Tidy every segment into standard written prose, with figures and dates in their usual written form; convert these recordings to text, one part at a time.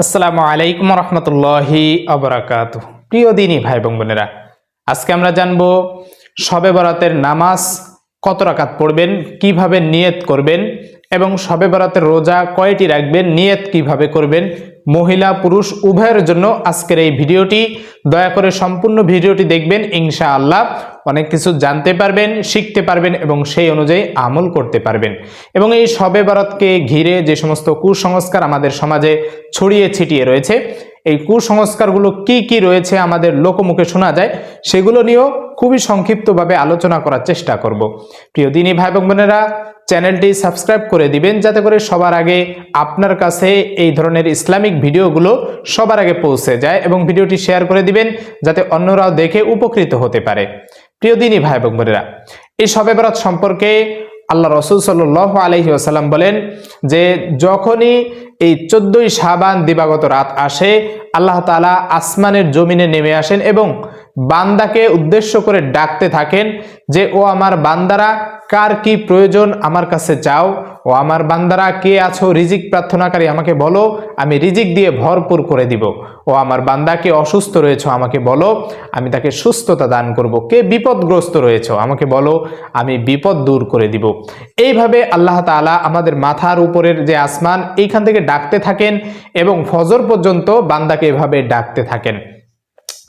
আসসালামু আলাইকুম রহমতুল্লাহি আবরাকাতুহু। প্রিয় দিনী ভাই এবং বোনেরা, আজকে আমরা জানবো শবে বরাতের নামাজ কত রাকাত পড়বেন, কিভাবে নিয়ত করবেন এবং শবে বরাতের রোজা কয়টি রাখবেন, নিয়ত কিভাবে করবেন। মহিলা পুরুষ উভয়ের জন্য আজকের এই ভিডিওটি, দয়া করে সম্পূর্ণ ভিডিওটি দেখবেন। ইনশাআল্লাহ অনেক কিছু জানতে পারবেন, শিখতে পারবেন এবং সেই অনুযায়ী আমল করতে পারবেন। এবং এই শবে বরাতকে ঘিরে যে সমস্ত কুসংস্কার আমাদের সমাজে ছড়িয়ে ছিটিয়ে রয়েছে, এই কুসংস্কারগুলো কি কি রয়েছে আমাদের লোকমুখে শোনা যায়, সেগুলো নিয়েও খুবই সংক্ষিপ্তভাবে আলোচনা করার চেষ্টা করব। প্রিয় দিনী ভাই এবং বোনেরা, চ্যানেলটি সাবস্ক্রাইব করে দিবেন যাতে করে সবার আগে আপনার কাছে এই ধরনের ইসলামিক ভিডিওগুলো সবার আগে পৌঁছে যায়, এবং ভিডিওটি শেয়ার করে দিবেন যাতে অন্যরাও দেখে উপকৃত হতে পারে। প্রিয় দিনী ভাই এবং বোনেরা, এই শবে বরাত সম্পর্কে আল্লাহ রসুল সাল্লাল্লাহু আলাইহি ওয়াসাল্লাম বলেন যে যখনই এই 14ই শাবান দিবাগত রাত আসে, আল্লাহ তাআলা আসমানের জমিনে নেমে আসেন এবং বান্দাকে উদ্দেশ্য করে ডাকতে থাকেন যে ও আমার বান্দারা, কার কি প্রয়োজন আমার কাছে চাও। ও আমার বান্দারা, কে আছো রিজিক প্রার্থনাকারী, আমাকে বলো, আমি রিজিক দিয়ে ভরপুর করে দিব। ও আমার বান্দা, কে অসুস্থ রয়েছে আমাকে বলো, আমি তাকে সুস্থতা দান করব। কে বিপদগ্রস্ত রয়েছে আমাকে বলো, আমি বিপদ দূর করে দিব। এইভাবে আল্লাহ তাআলা আমাদের মাথার উপরের যে আসমান, এইখান থেকে ডাকতে থাকেন এবং ফজর পর্যন্ত বান্দাকে এভাবে ডাকতে থাকেন।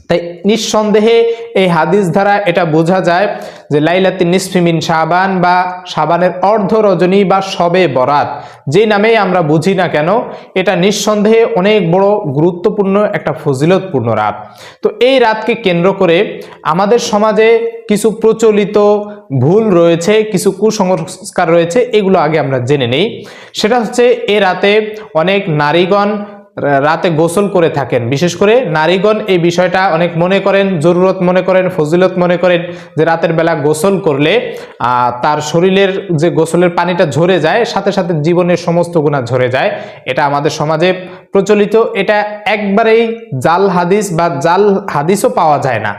তাই নিঃসন্দেহে এই হাদিস দ্বারা এটা বোঝা যায় যে লাইলাতুন নিসফি মিন শাবান বা শাবানের অর্ধ রজনী বা শবে বরাত, যে নামেই আমরা বুঝি না কেন, এটা নিঃসন্দেহে অনেক বড় গুরুত্বপূর্ণ একটা ফজিলতপূর্ণ রাত। তো এই রাতকে কেন্দ্র করে আমাদের সমাজে কিছু প্রচলিত ভুল রয়েছে, কিছু কুসংস্কার রয়েছে, এগুলো আগে আমরা জেনে নেই। সেটা হচ্ছে এ রাতে অনেক নারীগণ রাতে গোসল করে থাকেন। বিশেষ করে নারীগণ এই বিষয়টা অনেক মনে করেন, জরুরত মনে করেন, ফজিলত মনে করেন যে রাতের বেলা গোসল করলে তার শরীরের যে গোসলের পানিটা ঝরে যায়, সাথে সাথে জীবনের সমস্ত গুনাহ ঝরে যায়। এটা আমাদের সমাজে প্রচলিত। এটা একবারেই জাল হাদিস বা জাল হাদিসও পাওয়া যায় না।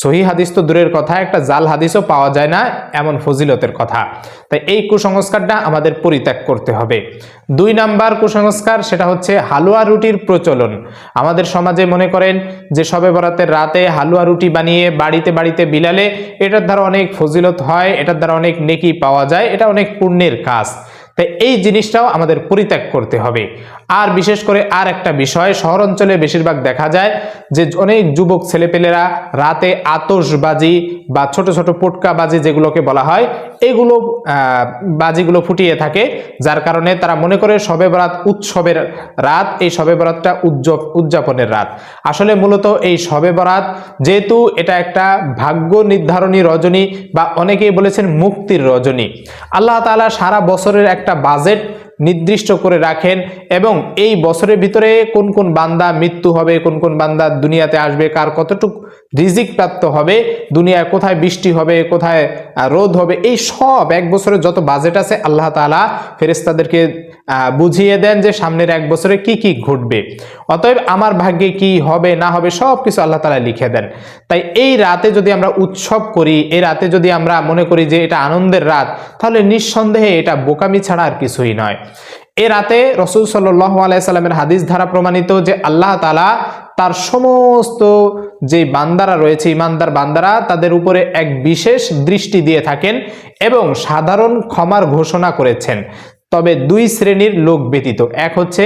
সহি হাদিস তো দূরের কথা, একটা জাল হাদিসও পাওয়া যায় না এমন ফজিলতের কথা। তাই এই কুসংস্কারটা আমাদের পরিত্যাগ করতে হবে। 2 নাম্বার কুসংস্কার, সেটা হচ্ছে হালুয়া রুটির প্রচলন। আমাদের সমাজে মনে করেন যে শবে বরাতের রাতে হালুয়া রুটি বানিয়ে বাড়িতে বাড়িতে বিলালে এটার দ্বারা অনেক ফজিলত হয়, এটার দ্বারা অনেক নেকি পাওয়া যায়, এটা অনেক পুণ্যের কাজ। তাই এই জিনিসটাও আমাদের পরিত্যাগ করতে হবে। আর বিশেষ করে আর একটা বিষয়, শহর অঞ্চলে বেশিরভাগ দেখা যায় যে অনেক যুবক ছেলেপেলেরা রাতে আতশবাজি বা ছোট ছোট পটকা বাজি যেগুলোকে বলা হয়, এগুলো বাজিগুলো ফুটিয়ে থাকে, যার কারণে তারা মনে করে শবে বরাত উৎসবের রাত, এই শবে বরাতটা উদযাপনের রাত। আসলে মূলত এই শবে বরাত যেহেতু এটা একটা ভাগ্য নির্ধারণী রজনী বা অনেকেই বলেছেন মুক্তির রজনী, আল্লাহ তাআলা সারা বছরের একটা বাজেট নির্দিষ্ট করে রাখেন এবং এই বছরের ভিতরে কোন কোন বান্দা মৃত্যু হবে, কোন কোন বান্দা দুনিয়াতে আসবে, কার কতটুকু রিজিক প্রাপ্ত হবে, দুনিয়ায় কোথায় বৃষ্টি হবে, কোথায় রোদ হবে, এই সব এক বছরের যত বাজেট আছে আল্লাহ তাআলা ফেরেশতাদেরকে বুঝিয়ে দেন যে সামনের এক বছরে কি কি ঘটবে। অতএব আমার ভাগ্যে কি হবে না হবে সব কিছু আল্লাহ তাআলা লিখে দেন। তাই এই রাতে যদি আমরা উৎসব করি, এই রাতে যদি আমরা মনে করি যে এটা আনন্দের রাত, তাহলে নিঃসন্দেহে এটা বোকামি ছাড়া আর কিছুই নয়। এ রাতে রাসূল সাল্লাল্লাহু আলাইহি সাল্লামের হাদিস দ্বারা প্রমাণিত যে আল্লাহ তাআলা তার সমস্ত যে বান্দারা রয়েছে, ইমানদার বান্দারা, তাদের উপরে এক বিশেষ দৃষ্টি দিয়ে থাকেন এবং সাধারণ ক্ষমার ঘোষণা করেছেন, তবে 2 শ্রেণীর লোক ব্যতীত। এক হচ্ছে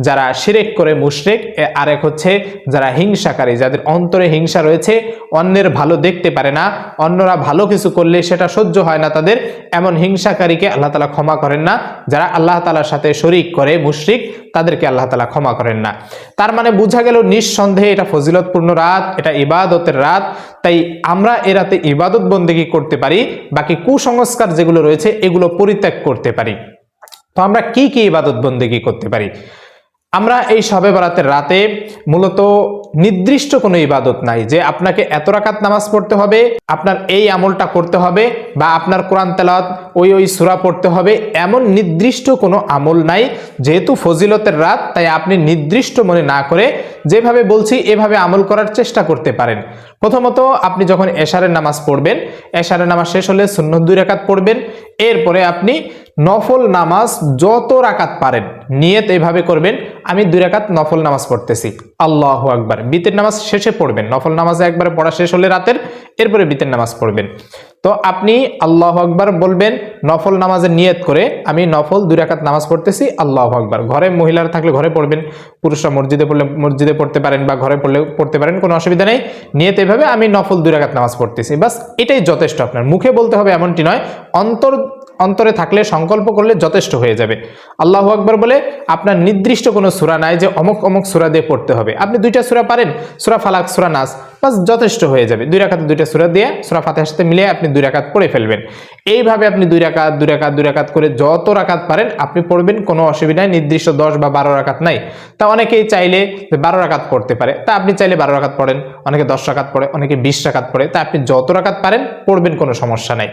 যারা শিরক করে মুশরিক, আর এক হচ্ছে যারা হিংসাকারী, যাদের অন্তরে হিংসা রয়েছে, অন্যের ভালো দেখতে পারে না, অন্যরা ভালো কিছু করলে সেটা সহ্য হয় না তাদের, এমন হিংসাকারীকে আল্লাহ তাআলা ক্ষমা করেন না। যারা আল্লাহ তাআলার সাথে শরীক করে মুশরিক, তাদেরকে আল্লাহ তাআলা ক্ষমা করেন না। তার মানে বোঝা গেল নিঃসন্দেহে এটা ফজিলতপূর্ণ রাত, এটা ইবাদতের রাত। তাই আমরা এ রাতে ইবাদত বন্দেগী করতে পারি, বাকি কুসংস্কার যেগুলো রয়েছে এগুলো পরিত্যাগ করতে পারি। তো আমরা কি কি ইবাদত বন্দেগী করতে পারি? আমরা এই শবে বরাতের রাতে মূলত নির্দিষ্ট কোনো ইবাদত নাই যে আপনাকে এত রাকাত নামাজ পড়তে হবে, আপনার এই আমলটা করতে হবে, বা আপনার কোরআন তেলাওয়াত ওই সূরা পড়তে হবে, এমন নির্দিষ্ট কোনো আমল নাই। যেহেতু ফজিলতের রাত, তাই আপনি নির্দিষ্ট মনে না করে যেভাবে বলছি এভাবে আমল করার চেষ্টা করতে পারেন। প্রথমত আপনি যখন এশারের নামাজ পড়বেন, এশারের নামাজ শেষ হলে সুন্নত 2 রাকাত পড়বেন এরপরে আপনি নফল নামাজ যত রাকাত পারেন নিয়ত এইভাবে করবেন, আমি 2 রাকাত নফল নামাজ পড়তেছি, আল্লাহু আকবার। বিতের নামাজ শেষে পড়বেন, নফল নামাজে একবারে পড়া শেষ হলে রাতের, এরপরে বিতের নামাজ পড়বেন। তো আপনি আল্লাহু আকবার বলবেন নফল নামাজের নিয়ত করে, আমি নফল 2 রাকাত নামাজ পড়তেছি, আল্লাহু আকবার। ঘরে মহিলারা থাকলে ঘরে পড়বেন, পুরুষরা মসজিদে পড়লে মসজিদে পড়তে পারেন বা ঘরে পড়লে পড়তে পারেন, কোনো অসুবিধা নেই। নিয়ত এভাবে আমি নফল 2 রাকাত নামাজ পড়তেছি, বাস এটাই যথেষ্ট। আপনার মুখে বলতে হবে এমনটি নয়, অন্তরে থাকলে সংকল্প করলে যথেষ্ট হয়ে যাবে। আল্লাহু আকবার বলে আপনার নির্দিষ্ট কোনো সূরা নাই যে অমুক অমুক সূরা দিয়ে পড়তে হবে। আপনি 2টা সূরা পারেন, সূরা ফালাক, সূরা নাস, বাস যথেষ্ট হয়ে যাবে। 2 রাকাতে 2টা সূরা দিয়ে সূরা ফাতিহার সাথে মিলিয়ে আপনি 2 রাকাত পড়ে ফেলবেন। এইভাবে আপনি 2 রাকাত 2 রাকাত 2 রাকাত করে যত রাকাত পারেন আপনি পড়বেন, কোনো অসুবিধা নেই। নির্দিষ্ট 10 বা 12 রাকাত নাই। তা অনেকেই চাইলে 12 রাকাত পড়তে পারে, তা আপনি চাইলে 12 রাকাত পড়েন, অনেকে 10 রাকাত পড়ে, অনেকে 20 রাকাত পড়ে, তা আপনি যত রাকাত পারেন পড়বেন, কোনো সমস্যা নাই।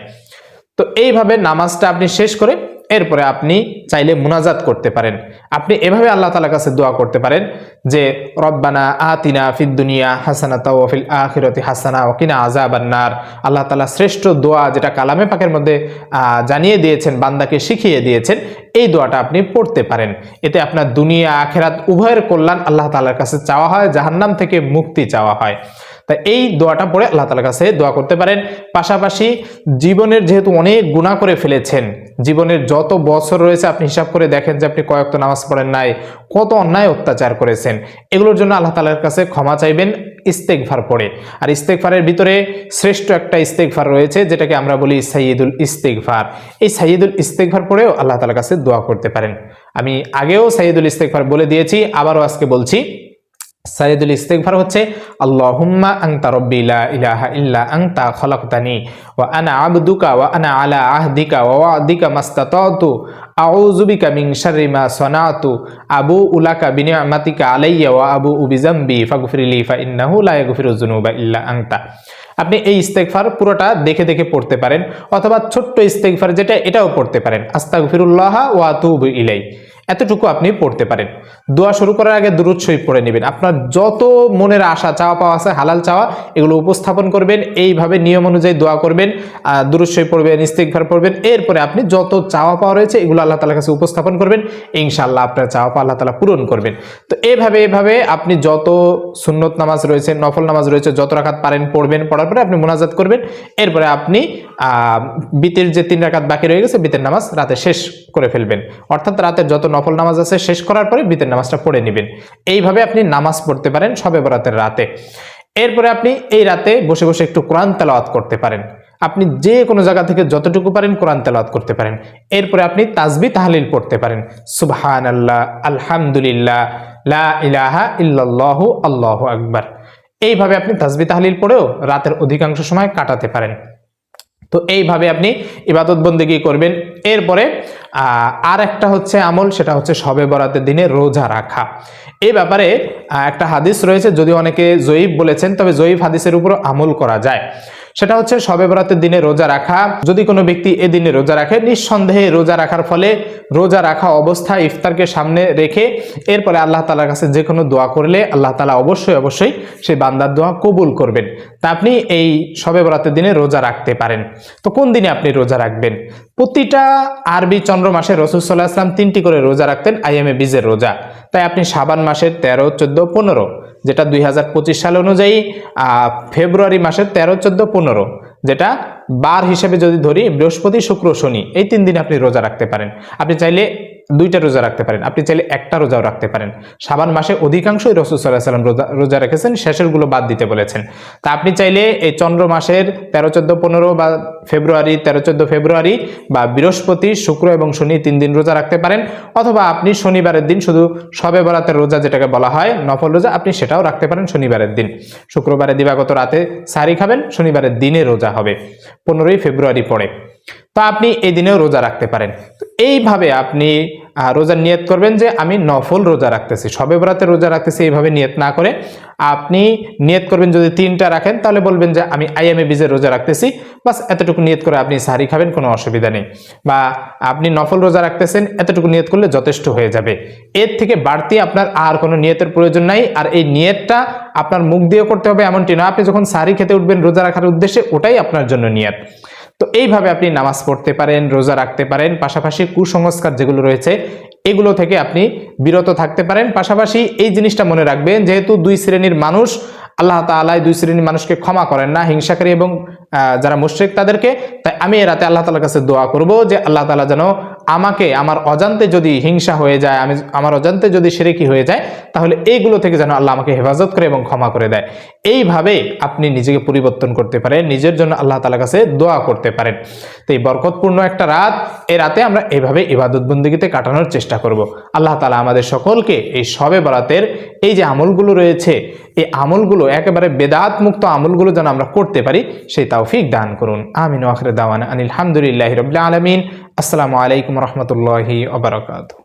তো এইভাবে নামাজটা আপনি শেষ করে এরপরে আপনি চাইলে মুনাজাত করতে পারেন। আপনি এভাবে আল্লাহ তাআলার কাছে দোয়া করতে পারেন যে রব্বানা আতিনা ফিদ দুনিয়া হাসানাতাও ওয়া ফিল আখিরাতি হাসানা ওয়া কিনা আযাবান্নার। আল্লাহ তাআলা শ্রেষ্ঠ দোয়া, যেটা কালামে পাকের মধ্যে জানিয়ে দিয়েছেন, বান্দাকে শিখিয়ে দিয়েছেন, এই দোয়াটা আপনি পড়তে পারেন। এতে আপনার দুনিয়া আখিরাত উভয়ের কল্যাণ আল্লাহ তাআলার কাছে চাওয়া হয়, জাহান্নাম থেকে মুক্তি চাওয়া হয়। তাই এই দোয়াটা পড়ে আল্লাহ তাআলার কাছে দোয়া করতে পারেন। পাশাপাশি জীবনের যেহেতু অনেক গুনাহ করে ফেলেছেন, জীবনের যত বছর রয়েছে আপনি হিসাব করে দেখেন যে আপনি কয়েকটা নামাজ পড়েন নাই, কত অন্যায় অত্যাচার করেছেন, এগুলোর জন্য আল্লাহ তাআলার কাছে ক্ষমা চাইবেন ইস্তেগফার পড়ে। আর ইস্তেগফারের ভিতরে শ্রেষ্ঠ একটা ইস্তেগফার রয়েছে, যেটাকে আমরা বলি সাইয়্যিদুল ইস্তেগফার। এই সাইয়্যিদুল ইস্তেগফার পড়েও আল্লাহ তাআলার কাছে দোয়া করতে পারেন। আমি আগেও সাইয়্যিদুল ইস্তেগফার বলে দিয়েছি, আবারও আজকে বলছি। সাইয়্যিদুল ইস্তেগফার হচ্ছে আল্লাহুম্মা আনতা রাব্বি লা ইলাহা ইল্লা আনতা খলাকতানি ওয়া আনা আবদুকা ওয়া আনা আলা আহদিকা ওয়া ওয়াদিকা মাস্তাতাতু আউযু বিকা মিন শাররি মা সানাতু আবুউ লাকা বিনি'মাতিকা আলাইয়া ওয়া আবুউ বিযামবি ফাগফিরলি ফাইন্নাহু লা ইয়াগফিরুয যুনুবা ইল্লা আনতা। আপনি এই ইস্তেগফার পুরোটা দেখে দেখে পড়তে পারেন, অথবা ছোট্ট ইস্তেগফার যেটা, এটাও পড়তে পারেন, আস্তাগফিরুল্লাহ ওয়া আতুবু ইলাই, এতটুকু আপনি পড়তে পারেন। দোয়া শুরু করার আগে দুরূদ শরীফ পড়ে নেবেন। আপনার যত মনের আশা চাওয়া পাওয়া আছে, হালাল চাওয়া, এগুলো উপস্থাপন করবেন, এইভাবে নিয়ম অনুযায়ী দোয়া করবেন, দুরূদ শরীফ পড়বেন, ইস্তেগফার পড়বেন। এরপরে আপনি যত চাওয়া পাওয়া রয়েছে এগুলো আল্লাহ তাআলার কাছে উপস্থাপন করবেন, ইনশাআল্লাহ আপনার চাওয়া পাওয়া আল্লাহ তাআলা পূরণ করবেন। তো এইভাবে আপনি যত সুন্নত নামাজ রয়েছে, নফল নামাজ রয়েছে, যত রাকাত পারেন পড়বেন। পড়ার পরে আপনি মুনাজাত করবেন। এরপরে আপনি বিতের যে 3 রাকাত বাকি রয়ে গেছে, বিতের নামাজ রাতে শেষ করে ফেলবেন। অর্থাৎ রাতের যত নফল নামাজ আছে শেষ করার পরে বিতের নামাজটা পড়ে নেবেন। এইভাবে আপনি নামাজ পড়তে পারেন শবে বরাতের রাতে। এরপরে আপনি এই রাতে বসে বসে একটু কোরআন তেলাওয়াত করতে পারেন। আপনি যে কোনো জায়গা থেকে যতটুকু পারেন কোরআন তেলাওয়াত করতে পারেন। এরপরে আপনি তাসবিহ তাহলিল পড়তে পারেন, সুবহানাল্লাহ, আলহামদুলিল্লাহ, লা ইলাহা ইল্লাল্লাহু, আল্লাহু আকবার। এইভাবে আপনি তাসবিহ তাহলিল পড়েও রাতের অধিকাংশ সময় কাটাতে পারেন। তো এইভাবে আপনি ইবাদত বন্দেগী করবেন। এরপরে আর একটা হচ্ছে আমল, সেটা হচ্ছে শবে বরাতের দিনে রোজা রাখা। এই ব্যাপারে একটা হাদিস রয়েছে, যদি অনেকে জয়ীফ বলেছেন, তবে জয়ীফ হাদিসের উপর আমল করা যায়। সেটা হচ্ছে শবে বরাতের দিনে রোজা রাখা। যদি কোনো ব্যক্তি এ দিনে রোজা রাখে, নিঃসন্দেহে রোজা রাখার ফলে, রোজা রাখা অবস্থায় ইফতারকে সামনে রেখে এরপরে আল্লাহ তাআলার কাছে যে কোনো দোয়া করলে আল্লাহ তাআলা অবশ্যই সেই বান্দার দোয়া কবুল করবেন। তা আপনি এই শবে বরাতের দিনে রোজা রাখতে পারেন। তো কোন দিনে আপনি রোজা রাখবেন? প্রতিটা আরবি চন্দ্র মাসে রাসূল সাল্লাল্লাহু আলাইহি ওয়াসাল্লাম 3টি করে রোজা রাখতেন, আইয়ামে বীজের রোজা। তাই আপনি শাবান মাসের 13, 14, 15, যেটা 2025 সাল অনুযায়ী ফেব্রুয়ারি মাসের 13, 14, 15, যেটা বার হিসেবে যদি ধরি বৃহস্পতি, শুক্র, শনি, এই 3 দিন আপনি রোজা রাখতে পারেন। আপনি চাইলে 2টা রোজা রাখতে পারেন, আপনি চাইলে একটা রোজাও রাখতে পারেন। শাবান মাসে অধিকাংশই রাসূল সাল্লাল্লাহু আলাইহি ওয়াসাল্লাম রোজা রেখেছেন, শেষের গুলো বাদ দিতে বলেছেন। তা আপনি চাইলে এই চন্দ্র মাসের 13, 14, 15 বা ফেব্রুয়ারি 13, 14 ফেব্রুয়ারি বা বৃহস্পতি, শুক্র এবং শনি 3 দিন রোজা রাখতে পারেন। অথবা আপনি শনিবারের দিন শুধু শবে বরাতের রোজা, যেটাকে বলা হয় নফল রোজা, আপনি সেটাও রাখতে পারেন শনিবারের দিন। শুক্রবারে দিবাগত রাতে সাহরি খাবেন, শনিবারের দিনে রোজা হবে 15ই ফেব্রুয়ারি পড়ে। তো আপনি এই দিনেও রোজা রাখতে পারেন। তো এইভাবে আপনি রোজার নিয়ত করবেন যে আমি নফল রোজা রাখতেছি, শবে বরাতের রোজা রাখতেছি, এইভাবে নিয়ত না করে আপনি নিয়ত করবেন, যদি 3টা রাখেন তাহলে বলবেন যে আমি আইয়ামে বীজের রোজা রাখতেছি, বাস এতটুকু নিয়ত করে আপনি সাহরি খাবেন, কোনো অসুবিধা নেই। বা আপনি নফল রোজা রাখতেছেন, এতটুকু নিয়ত করলে যথেষ্ট হয়ে যাবে। এর থেকে বাড়তি আপনার আর কোনো নিয়তের প্রয়োজন নাই। আর এই নিয়তটা আপনার মুখ দিয়ে করতে হবে এমনটি না, আপনি যখন সাহরি খেতে উঠবেন রোজা রাখার উদ্দেশ্যে, ওটাই আপনার জন্য নিয়ত। তো এইভাবে আপনি নামাজ পড়তে পারেন, রোজা রাখতে পারেন, পাশাপাশি কুসংস্কার যেগুলো রয়েছে এগুলো থেকে আপনি বিরত থাকতে পারেন। পাশাপাশি এই জিনিসটা মনে রাখবেন, যেহেতু দুই শ্রেণীর মানুষ, আল্লাহ তাআলা দুই শ্রেণীর মানুষকে ক্ষমা করেন না, হিংসাকারী এবং যারা মুশরিক তাদেরকে। তাই আমি এ রাতে আল্লাহ তাআলার কাছে দোয়া করব যে আল্লাহ তাআলা যেন আমাকে আমার অজান্তে যদি হিংসা হয়ে যায়, আমার অজান্তে যদি শিরকি হয়ে যায়, তাহলে এইগুলো থেকে যেন আল্লাহ আমাকে হেফাজত করে এবং ক্ষমা করে দেয়। এইভাবে আপনি নিজেকে পরিবর্তন করতে পারেন, নিজের জন্য আল্লাহ তাআলার কাছে দোয়া করতে পারেন। তো এই বরকতপূর্ণ একটা রাত, এই রাতে আমরা এইভাবে ইবাদত বন্দেগীতে কাটানোর চেষ্টা করব। আল্লাহ তাআলা আমাদের সকলকে এই শবে বরাতের এই যে আমলগুলো রয়েছে, এই আমলগুলো একেবারে বেদাত মুক্ত আমলগুলো যেন আমরা করতে পারি, সেই তৌফিক দান করুন। আমিন ওয়া আখিরু দাওয়ানা আনিল হামদুলিল্লাহি রাব্বিল আলামিন। আসসালামু আলাইকুম ওয়া রাহমাতুল্লাহি ওয়া বারাকাতুহু।